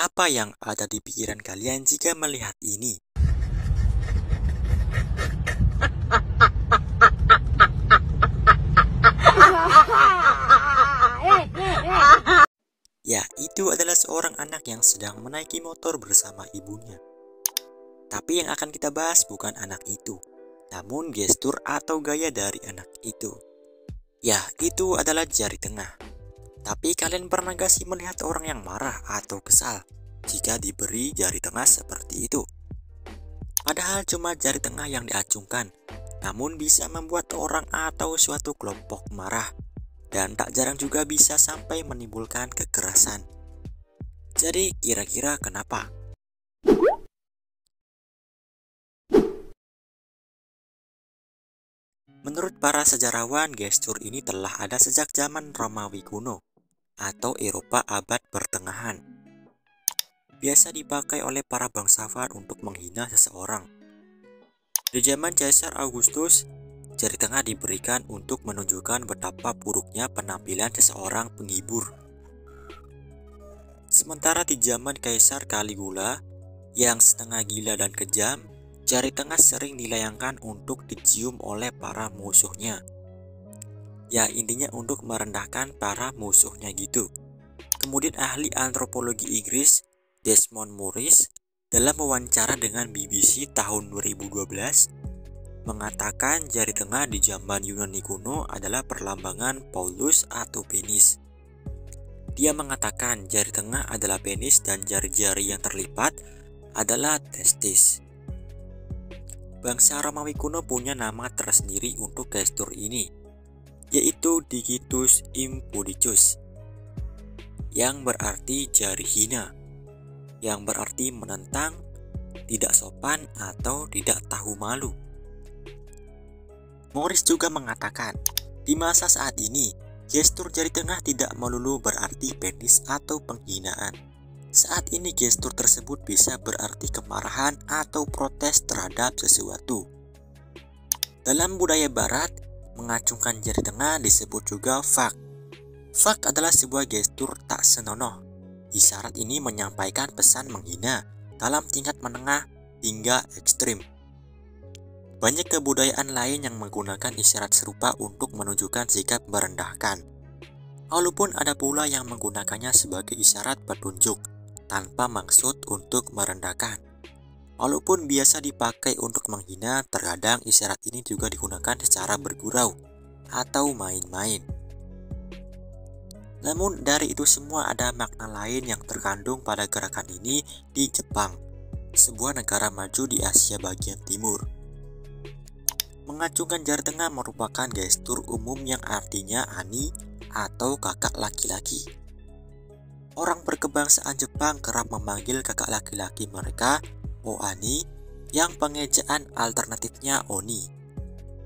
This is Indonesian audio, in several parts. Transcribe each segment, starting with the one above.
Apa yang ada di pikiran kalian jika melihat ini? Ya, itu adalah seorang anak yang sedang menaiki motor bersama ibunya. Tapi yang akan kita bahas bukan anak itu, namun gestur atau gaya dari anak itu. Ya, itu adalah jari tengah. Tapi kalian pernah gak sih melihat orang yang marah atau kesal jika diberi jari tengah seperti itu? Padahal cuma jari tengah yang diacungkan, namun bisa membuat orang atau suatu kelompok marah. Dan tak jarang juga bisa sampai menimbulkan kekerasan. Jadi kira-kira kenapa? Menurut para sejarawan, gestur ini telah ada sejak zaman Romawi kuno atau Eropa abad pertengahan. Biasa dipakai oleh para bangsawan untuk menghina seseorang. Di zaman Kaisar Augustus, jari tengah diberikan untuk menunjukkan betapa buruknya penampilan seseorang penghibur. Sementara di zaman Kaisar Caligula yang setengah gila dan kejam, jari tengah sering dilayangkan untuk dicium oleh para musuhnya. Ya, intinya untuk merendahkan para musuhnya gitu. Kemudian ahli antropologi Inggris Desmond Morris dalam wawancara dengan BBC tahun 2012 mengatakan jari tengah di zaman Yunani kuno adalah perlambangan Paulus atau penis. Dia mengatakan jari tengah adalah penis dan jari-jari yang terlipat adalah testis. Bangsa Romawi kuno punya nama tersendiri untuk gestur ini, yaitu Digitus Impudicus, yang berarti jari hina, yang berarti menentang, tidak sopan atau tidak tahu malu. Morris juga mengatakan, di masa saat ini, gestur jari tengah tidak melulu berarti penis atau penghinaan. Saat ini gestur tersebut bisa berarti kemarahan atau protes terhadap sesuatu. Dalam budaya barat, mengacungkan jari tengah disebut juga fuck. Fuck adalah sebuah gestur tak senonoh. Isyarat ini menyampaikan pesan menghina dalam tingkat menengah hingga ekstrim. Banyak kebudayaan lain yang menggunakan isyarat serupa untuk menunjukkan sikap merendahkan. Walaupun ada pula yang menggunakannya sebagai isyarat petunjuk tanpa maksud untuk merendahkan. Walaupun biasa dipakai untuk menghina, terkadang isyarat ini juga digunakan secara bergurau atau main-main. Namun dari itu semua ada makna lain yang terkandung pada gerakan ini di Jepang, sebuah negara maju di Asia bagian timur. Mengacungkan jari tengah merupakan gestur umum yang artinya ani atau kakak laki-laki. Orang berkebangsaan Jepang kerap memanggil kakak laki-laki mereka Oani, yang pengejaan alternatifnya Oni.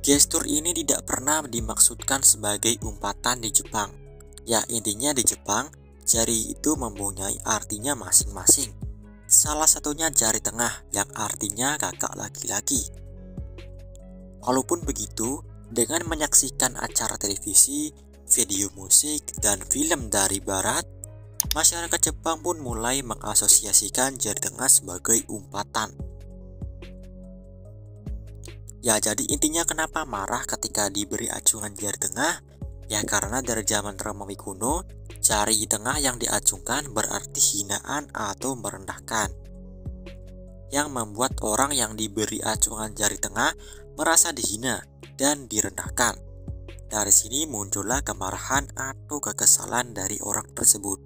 Gestur ini tidak pernah dimaksudkan sebagai umpatan di Jepang. Ya, intinya di Jepang, jari itu mempunyai artinya masing-masing. Salah satunya jari tengah yang artinya kakak laki-laki. Walaupun begitu, dengan menyaksikan acara televisi, video musik, dan film dari barat, masyarakat Jepang pun mulai mengasosiasikan jari tengah sebagai umpatan. Ya, jadi intinya kenapa marah ketika diberi acungan jari tengah? Ya, karena dari zaman Romawi kuno, jari tengah yang diacungkan berarti hinaan atau merendahkan, yang membuat orang yang diberi acungan jari tengah merasa dihina dan direndahkan. Dari sini muncullah kemarahan atau kekesalan dari orang tersebut.